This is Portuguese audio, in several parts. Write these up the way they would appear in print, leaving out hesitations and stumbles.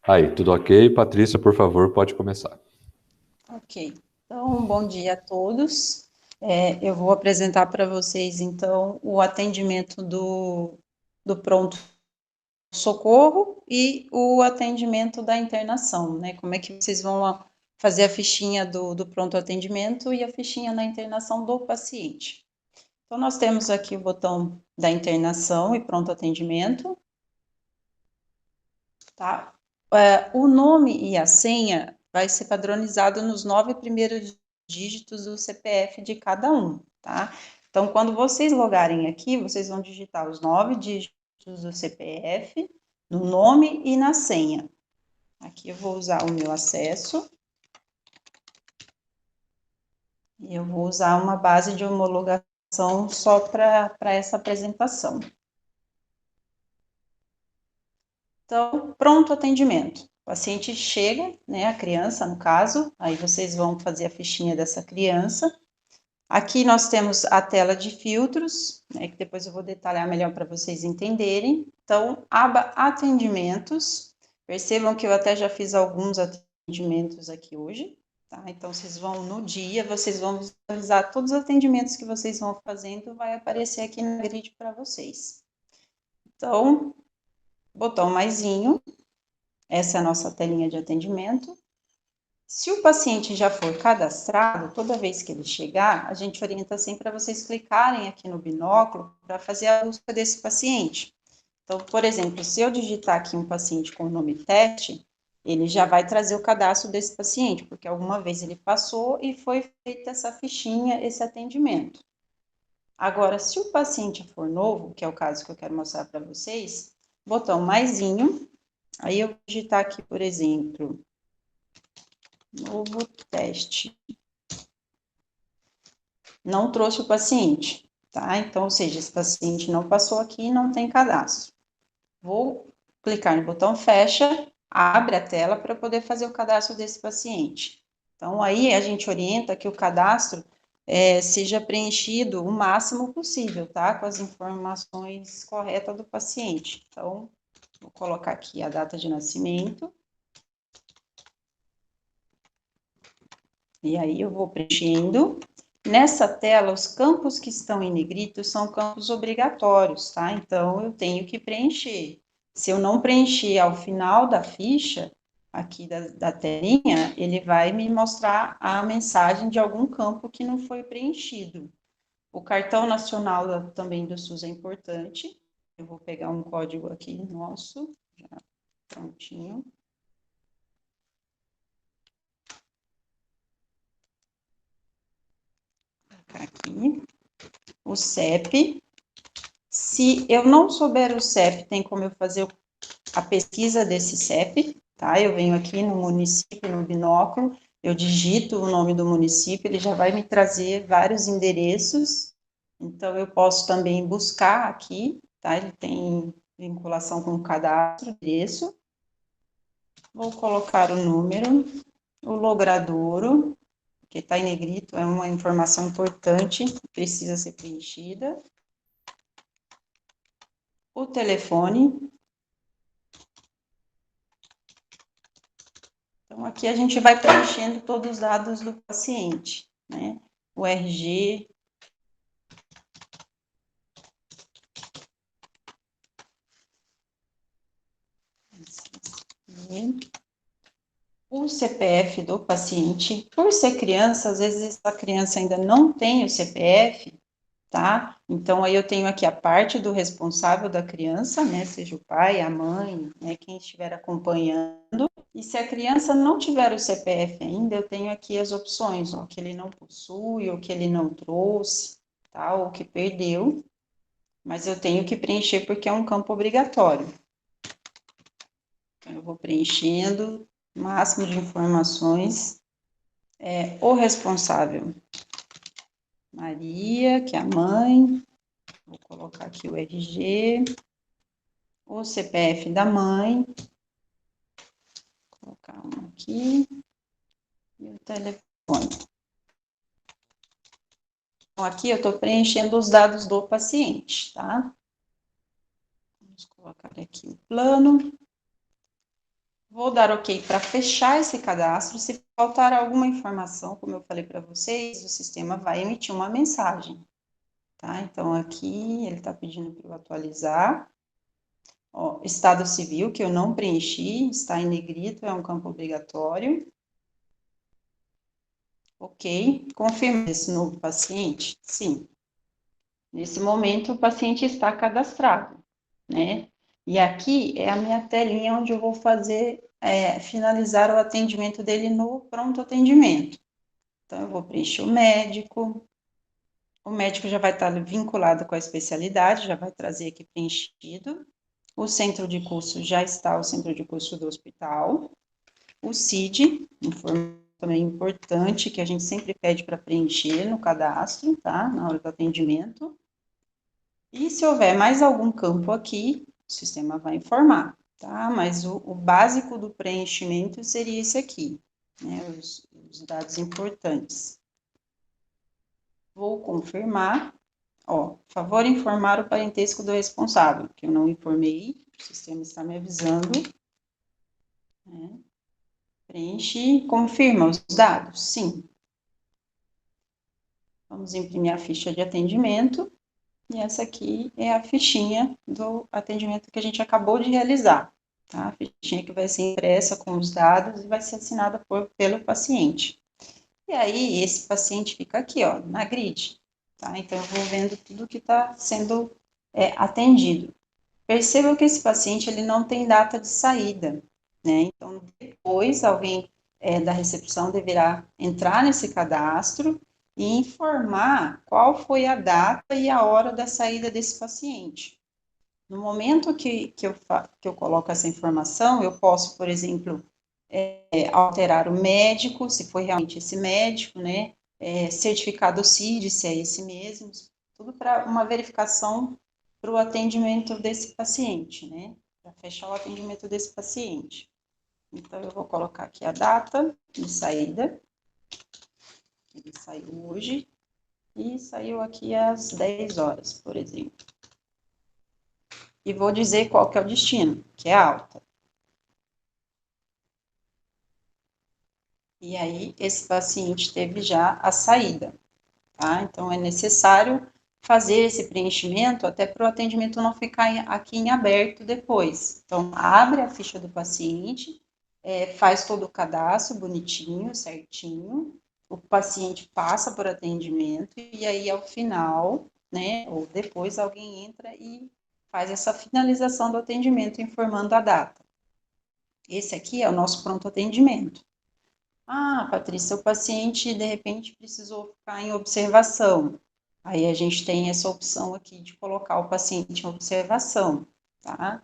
Aí, tudo ok? Patrícia, por favor, pode começar. Ok, então, bom dia a todos. Eu vou apresentar para vocês, então, o atendimento do pronto-socorro e o atendimento da internação, né? Como é que vocês vão fazer a fichinha do pronto-atendimento e a fichinha na internação do paciente. Então, nós temos aqui o botão da internação e pronto-atendimento, tá? O nome e a senha vai ser padronizado nos 9 primeiros dígitos do CPF de cada um, tá? Então, quando vocês logarem aqui, vocês vão digitar os 9 dígitos do CPF, no nome e na senha. Aqui eu vou usar o meu acesso. E eu vou usar uma base de homologação só para essa apresentação. Então, pronto atendimento. O paciente chega, né, a criança, no caso, aí vocês vão fazer a fichinha dessa criança. Aqui nós temos a tela de filtros, né, que depois eu vou detalhar melhor para vocês entenderem. Então, aba atendimentos. Percebam que eu até já fiz alguns atendimentos aqui hoje, tá? Então, vocês vão no dia, vocês vão visualizar todos os atendimentos que vocês vão fazendo, vai aparecer aqui na grid para vocês. Então, botão maisinho, essa é a nossa telinha de atendimento. Se o paciente já for cadastrado, toda vez que ele chegar, a gente orienta sempre para vocês clicarem aqui no binóculo para fazer a busca desse paciente. Então, por exemplo, se eu digitar aqui um paciente com o nome teste, ele já vai trazer o cadastro desse paciente, porque alguma vez ele passou e foi feita essa fichinha, esse atendimento. Agora, se o paciente for novo, que é o caso que eu quero mostrar para vocês, botão maisinho, aí eu vou digitar aqui, por exemplo, novo teste. Não trouxe o paciente, tá? Então, ou seja, esse paciente não passou aqui e não tem cadastro. Vou clicar no botão fecha, abre a tela para poder fazer o cadastro desse paciente. Então, aí a gente orienta que o cadastro seja preenchido o máximo possível, tá? Com as informações corretas do paciente. Então, vou colocar aqui a data de nascimento. E aí eu vou preenchendo. Nessa tela, os campos que estão em negrito são campos obrigatórios, tá? Então, eu tenho que preencher. Se eu não preencher ao final da ficha, aqui da telinha, ele vai me mostrar a mensagem de algum campo que não foi preenchido. O cartão nacional também do SUS é importante. Eu vou pegar um código aqui nosso, já prontinho. Aqui. O CEP. Se eu não souber o CEP, tem como eu fazer a pesquisa desse CEP, tá? Eu venho aqui no município, no binóculo, eu digito o nome do município, ele já vai me trazer vários endereços, então eu posso também buscar aqui, tá? Ele tem vinculação com o cadastro, endereço. Vou colocar o número, o logradouro, que está em negrito, é uma informação importante, precisa ser preenchida. O telefone. Então, aqui a gente vai preenchendo todos os dados do paciente, né? O RG. O CPF do paciente. Por ser criança, às vezes a criança ainda não tem o CPF, tá? Então, aí eu tenho aqui a parte do responsável da criança, né? Seja o pai, a mãe, né? Quem estiver acompanhando. E se a criança não tiver o CPF ainda, eu tenho aqui as opções, ó, que ele não possui, ou que ele não trouxe, tá? Ou que perdeu, mas eu tenho que preencher porque é um campo obrigatório. Então, eu vou preenchendo o máximo de informações. O responsável, Maria, que é a mãe, vou colocar aqui o RG, o CPF da mãe, vou colocar um aqui, e o telefone. Então, aqui eu estou preenchendo os dados do paciente, tá? Vamos colocar aqui o plano. Vou dar OK para fechar esse cadastro. Se faltar alguma informação, como eu falei para vocês, o sistema vai emitir uma mensagem, tá? Então, aqui ele está pedindo para eu atualizar. Ó, estado civil, que eu não preenchi, está em negrito, é um campo obrigatório. OK. Confirma esse novo paciente? Sim. Nesse momento, o paciente está cadastrado, né? E aqui é a minha telinha onde eu vou fazer, finalizar o atendimento dele no pronto atendimento. Então, eu vou preencher o médico já vai estar vinculado com a especialidade, já vai trazer aqui preenchido. O centro de curso já está, o centro de curso do hospital. O CID, informação também importante, que a gente sempre pede para preencher no cadastro, tá? Na hora do atendimento. E se houver mais algum campo aqui, o sistema vai informar, tá? Mas o básico do preenchimento seria esse aqui, né? Os dados importantes. Vou confirmar. Ó, favor informar o parentesco do responsável, que eu não informei, o sistema está me avisando. Né? Preenche, confirma os dados? Sim. Vamos imprimir a ficha de atendimento. E essa aqui é a fichinha do atendimento que a gente acabou de realizar. Tá? A fichinha que vai ser impressa com os dados e vai ser assinada pelo paciente. E aí, esse paciente fica aqui, ó, na grid. Tá? Então, eu vou vendo tudo que está sendo atendido. Perceba que esse paciente ele não tem data de saída, né? Então, depois alguém da recepção deverá entrar nesse cadastro e informar qual foi a data e a hora da saída desse paciente. No momento que eu coloco essa informação, eu posso, por exemplo, alterar o médico, se foi realmente esse médico, né? Certificar do CID, se é esse mesmo, tudo para uma verificação para o atendimento desse paciente, né? Para fechar o atendimento desse paciente. Então, eu vou colocar aqui a data de saída. Ele saiu hoje e saiu aqui às 10 horas, por exemplo. E vou dizer qual que é o destino, que é alta. E aí, esse paciente teve já a saída, tá? Então, é necessário fazer esse preenchimento até para o atendimento não ficar aqui em aberto depois. Então, abre a ficha do paciente, faz todo o cadastro bonitinho, certinho, o paciente passa por atendimento e aí, ao final, né, ou depois, alguém entra e faz essa finalização do atendimento informando a data. Esse aqui é o nosso pronto atendimento. Ah, Patrícia, o paciente de repente precisou ficar em observação. Aí a gente tem essa opção aqui de colocar o paciente em observação, tá?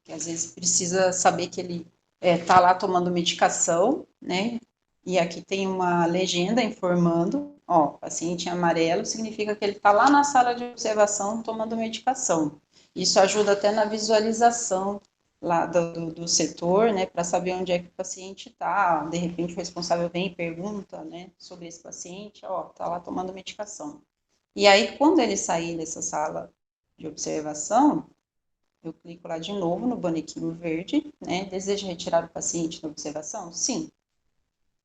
Que às vezes precisa saber que ele está lá tomando medicação, né? E aqui tem uma legenda informando, ó, paciente em amarelo significa que ele está lá na sala de observação tomando medicação. Isso ajuda até na visualização lá do setor, né, para saber onde é que o paciente está. De repente o responsável vem e pergunta, né, sobre esse paciente, ó, está lá tomando medicação. E aí, quando ele sair dessa sala de observação, eu clico lá de novo no bonequinho verde, né? Deseja retirar o paciente da observação? Sim.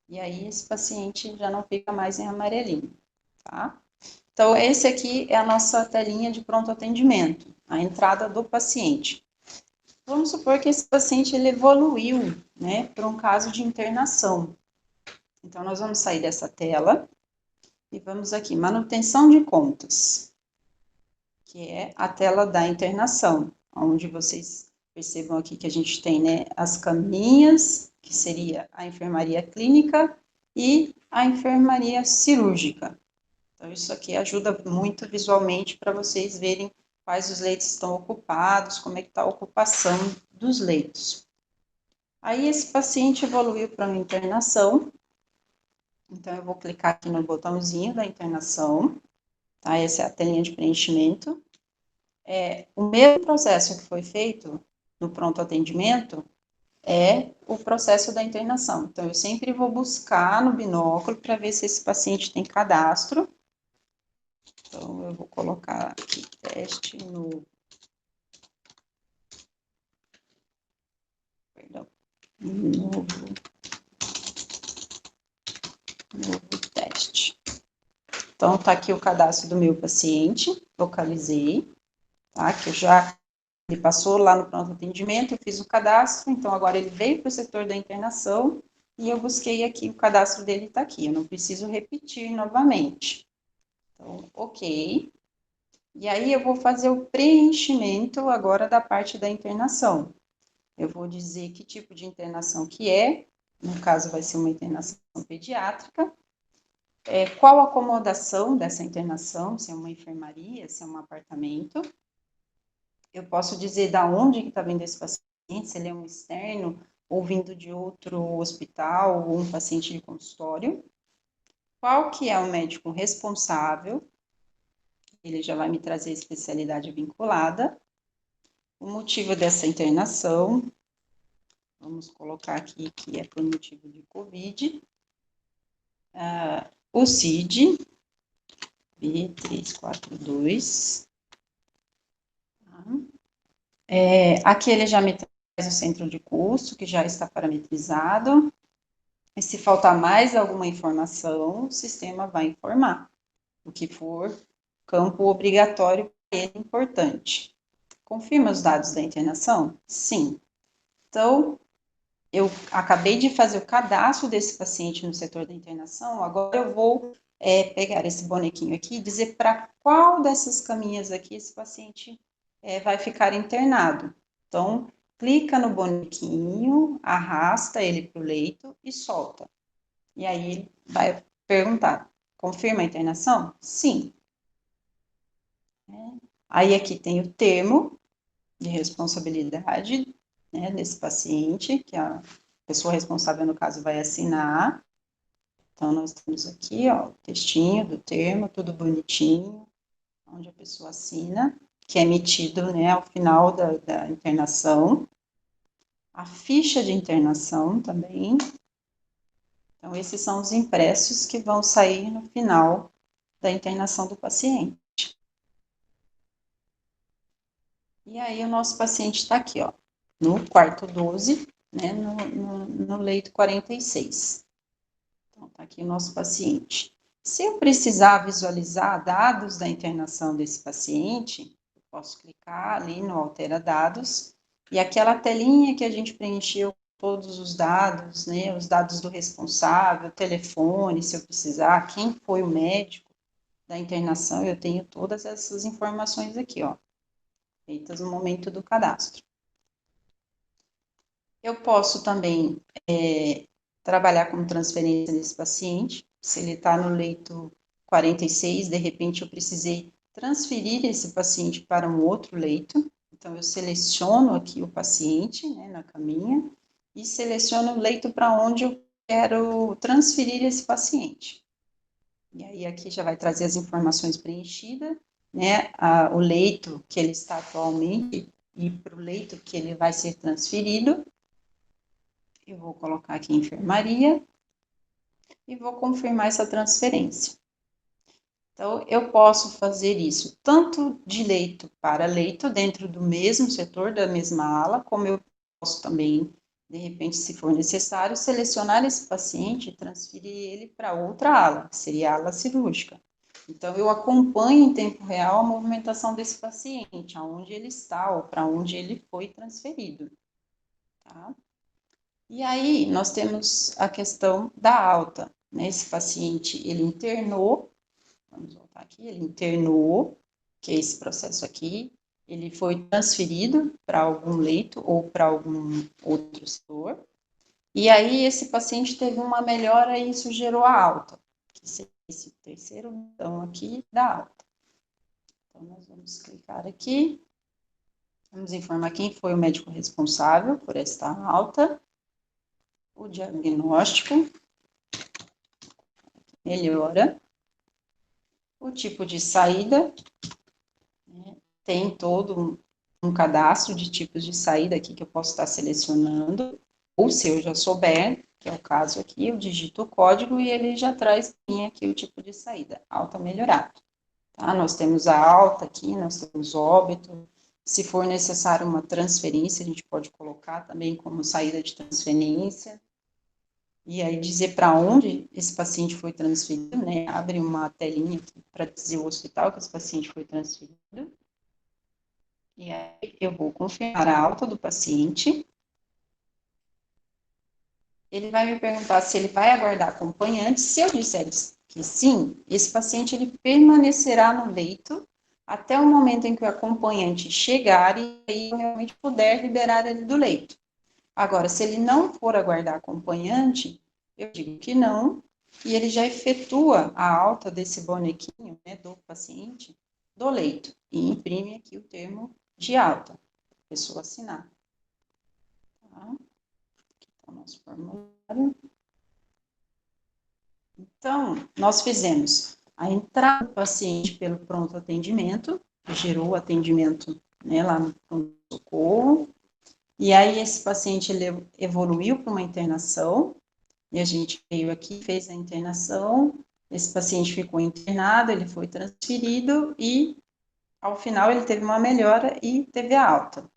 E aí, esse paciente já não fica mais em amarelinho, tá? Então, esse aqui é a nossa telinha de pronto atendimento, a entrada do paciente. Vamos supor que esse paciente ele evoluiu, né, para um caso de internação. Então, nós vamos sair dessa tela e vamos aqui, manutenção de contas, que é a tela da internação, onde vocês percebam aqui que a gente tem, né, as caminhas, que seria a enfermaria clínica e a enfermaria cirúrgica. Então, isso aqui ajuda muito visualmente para vocês verem quais os leitos estão ocupados, como é que está a ocupação dos leitos. Aí, esse paciente evoluiu para uma internação, então eu vou clicar aqui no botãozinho da internação, tá? Essa é a telinha de preenchimento. O mesmo processo que foi feito no pronto atendimento é o processo da internação. Então, eu sempre vou buscar no binóculo para ver se esse paciente tem cadastro. Então, eu vou colocar aqui, teste no... Perdão. Novo teste. Então, tá aqui o cadastro do meu paciente, localizei, tá? Que ele passou lá no pronto atendimento, eu fiz o cadastro, então agora ele veio para o setor da internação e eu busquei aqui, o cadastro dele está aqui, eu não preciso repetir novamente. Então, ok. E aí eu vou fazer o preenchimento agora da parte da internação. Eu vou dizer que tipo de internação que é, no caso vai ser uma internação pediátrica, qual a acomodação dessa internação, se é uma enfermaria, se é um apartamento. Eu posso dizer da onde que está vindo esse paciente, se ele é um externo ou vindo de outro hospital ou um paciente de consultório. Qual que é o médico responsável, ele já vai me trazer a especialidade vinculada. O motivo dessa internação, vamos colocar aqui que é por motivo de COVID. O CID, B342. Aqui ele já me traz o centro de custo, que já está parametrizado. E se faltar mais alguma informação, o sistema vai informar. O que for campo obrigatório para ele importante. Confirma os dados da internação? Sim. Então, eu acabei de fazer o cadastro desse paciente no setor da internação, agora eu vou pegar esse bonequinho aqui e dizer para qual dessas caminhas aqui esse paciente vai ficar internado. Então, clica no bonequinho, arrasta ele para o leito e solta. E aí ele vai perguntar, confirma a internação? Sim. Aí aqui tem o termo de responsabilidade, né, desse paciente, que a pessoa responsável, no caso, vai assinar. Então, nós temos aqui, ó, o textinho do termo, tudo bonitinho, onde a pessoa assina, que é emitido, né, ao final da internação. A ficha de internação também. Então, esses são os impressos que vão sair no final da internação do paciente. E aí, o nosso paciente está aqui, ó, no quarto 12, né, no leito 46. Então, está aqui o nosso paciente. Se eu precisar visualizar dados da internação desse paciente, eu posso clicar ali no Altera Dados, e aquela telinha que a gente preencheu todos os dados, né, os dados do responsável, telefone, se eu precisar, quem foi o médico da internação, eu tenho todas essas informações aqui, ó, feitas no momento do cadastro. Eu posso também trabalhar com transferência desse paciente, se ele está no leito 46, de repente eu precisei transferir esse paciente para um outro leito, então eu seleciono aqui o paciente, né, na caminha, e seleciono o leito para onde eu quero transferir esse paciente. E aí aqui já vai trazer as informações preenchidas, né, o leito que ele está atualmente e para o leito que ele vai ser transferido. Eu vou colocar aqui enfermaria e vou confirmar essa transferência. Então, eu posso fazer isso tanto de leito para leito, dentro do mesmo setor, da mesma ala, como eu posso também, de repente, se for necessário, selecionar esse paciente e transferir ele para outra ala, que seria a ala cirúrgica. Então, eu acompanho em tempo real a movimentação desse paciente, aonde ele está ou para onde ele foi transferido. Tá? E aí, nós temos a questão da alta, né? Esse paciente, ele internou, vamos voltar aqui, ele internou, que é esse processo aqui, ele foi transferido para algum leito ou para algum outro setor, e aí esse paciente teve uma melhora e isso gerou a alta, que seria esse terceiro botão aqui da alta. Então, nós vamos clicar aqui, vamos informar quem foi o médico responsável por esta alta, o diagnóstico, melhora, o tipo de saída, né, tem todo um cadastro de tipos de saída aqui que eu posso estar selecionando, ou se eu já souber, que é o caso aqui, eu digito o código e ele já traz aqui o tipo de saída, alta melhorado. Tá? Nós temos a alta aqui, nós temos óbito, Se for necessário uma transferência, a gente pode colocar também como saída de transferência. E aí dizer para onde esse paciente foi transferido, né? Abre uma telinha aqui para dizer o hospital que esse paciente foi transferido. E aí eu vou confirmar a alta do paciente. Ele vai me perguntar se ele vai aguardar acompanhante. Se eu disser que sim, esse paciente ele permanecerá no leito até o momento em que o acompanhante chegar e aí eu realmente puder liberar ele do leito. Agora, se ele não for aguardar acompanhante, eu digo que não, e ele já efetua a alta desse bonequinho, né, do paciente, do leito, e imprime aqui o termo de alta, a pessoa assinar. Tá? Aqui está o nosso formulário. Então, nós fizemos a entrada do paciente pelo pronto atendimento, que gerou o atendimento, né, lá no pronto-socorro, e aí esse paciente ele evoluiu para uma internação, e a gente veio aqui, fez a internação, esse paciente ficou internado, ele foi transferido e, ao final, ele teve uma melhora e teve a alta.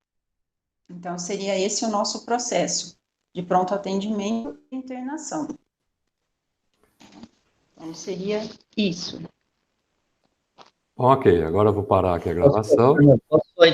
Então, seria esse o nosso processo de pronto atendimento e internação. Então, seria isso. Ok, agora eu vou parar aqui a gravação. Posso só